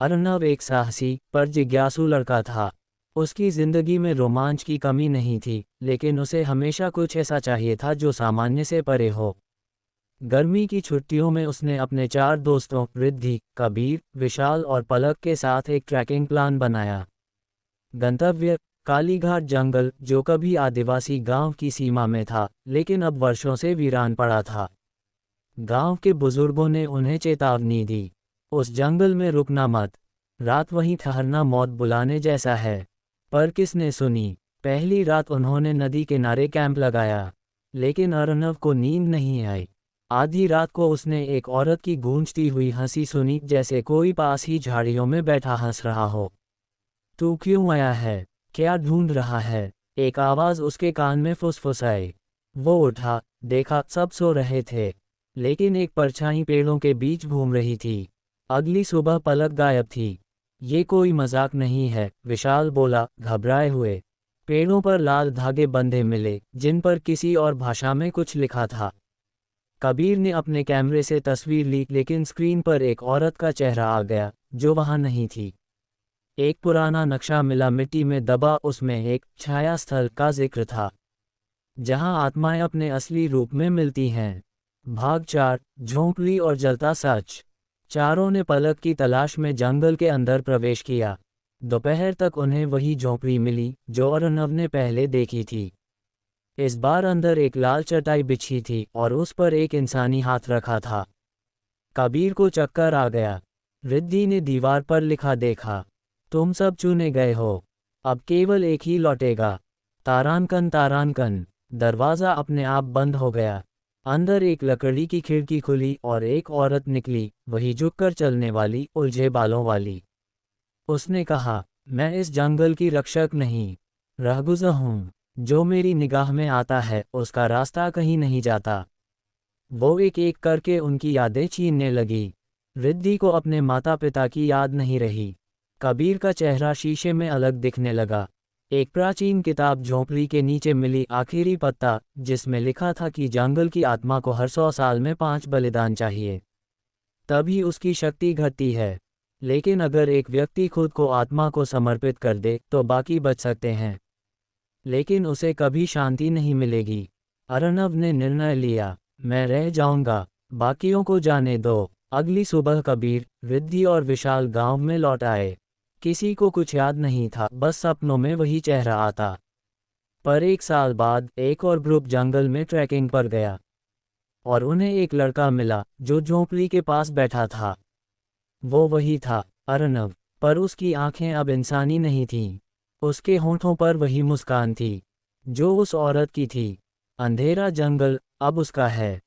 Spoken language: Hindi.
अर्नव एक साहसी पर जिज्ञासु लड़का था। उसकी जिंदगी में रोमांच की कमी नहीं थी, लेकिन उसे हमेशा कुछ ऐसा चाहिए था जो सामान्य से परे हो। गर्मी की छुट्टियों में उसने अपने 4 दोस्तों रिद्धि, कबीर, विशाल और पलक के साथ एक ट्रैकिंग प्लान बनाया। गंतव्य कालीघाट जंगल, जो कभी आदिवासी गांव की सीमा में था, लेकिन अब वर्षों से वीरान पड़ा था। गांव के बुजुर्गों ने उन्हें चेतावनी दी, उस जंगल में रुकना मत, रात वहीं ठहरना मौत बुलाने जैसा है। पर किसने सुनी। पहली रात उन्होंने नदी किनारे कैंप लगाया, लेकिन अर्नव को नींद नहीं आई। आधी रात को उसने एक औरत की गूंजती हुई हंसी सुनी, जैसे कोई पास ही झाड़ियों में बैठा हंस रहा हो। तू क्यों आया है? क्या ढूंढ रहा है? एक आवाज उसके कान में फुसफुसाई। वो उठा, देखा सब सो रहे थे, लेकिन एक परछाई पेड़ों के बीच घूम रही थी। अगली सुबह पलक गायब थी। ये कोई मजाक नहीं है, विशाल बोला, घबराए हुए। पेड़ों पर लाल धागे बंधे मिले, जिन पर किसी और भाषा में कुछ लिखा था। कबीर ने अपने कैमरे से तस्वीर ली, लेकिन स्क्रीन पर एक औरत का चेहरा आ गया, जो वहां नहीं थी। एक पुराना नक्शा मिला मिट्टी में दबा, उसमें एक छाया स्थल का जिक्र था, जहां आत्माएं अपने असली रूप में मिलती हैं। भाग 4, झोंपड़ी और जलता सच। चारों ने पलक की तलाश में जंगल के अंदर प्रवेश किया। दोपहर तक उन्हें वही झोंपड़ी मिली जो अर्नव ने पहले देखी थी। इस बार अंदर एक लाल चटाई बिछी थी और उस पर एक इंसानी हाथ रखा था। कबीर को चक्कर आ गया। रिद्धि ने दीवार पर लिखा देखा, तुम सब चुने गए हो, अब केवल एक ही लौटेगा। तारानकन तारानकन। दरवाज़ा अपने आप बंद हो गया। अंदर एक लकड़ी की खिड़की खुली और एक औरत निकली, वही झुककर चलने वाली, उलझे बालों वाली। उसने कहा, मैं इस जंगल की रक्षक नहीं, रहगुज़र हूँ। जो मेरी निगाह में आता है उसका रास्ता कहीं नहीं जाता। वो एक एक करके उनकी यादें छीनने लगी। रिद्धि को अपने माता पिता की याद नहीं रही। कबीर का चेहरा शीशे में अलग दिखने लगा। एक प्राचीन किताब झोंपड़ी के नीचे मिली, आखिरी पत्ता, जिसमें लिखा था कि जंगल की आत्मा को हर 100 साल में 5 बलिदान चाहिए, तभी उसकी शक्ति घटती है। लेकिन अगर एक व्यक्ति खुद को आत्मा को समर्पित कर दे तो बाकी बच सकते हैं, लेकिन उसे कभी शांति नहीं मिलेगी। अर्नव ने निर्णय लिया, मैं रह जाऊंगा, बाकियों को जाने दो। अगली सुबह कबीर, रिद्धि और विशाल गांव में लौट आए। किसी को कुछ याद नहीं था, बस सपनों में वही चेहरा आता। पर 1 साल बाद एक और ग्रुप जंगल में ट्रैकिंग पर गया, और उन्हें एक लड़का मिला जो झोंपड़ी के पास बैठा था। वो वही था, अर्नव, पर उसकी आंखें अब इंसानी नहीं थीं। उसके होंठों पर वही मुस्कान थी जो उस औरत की थी। अंधेरा जंगल अब उसका है।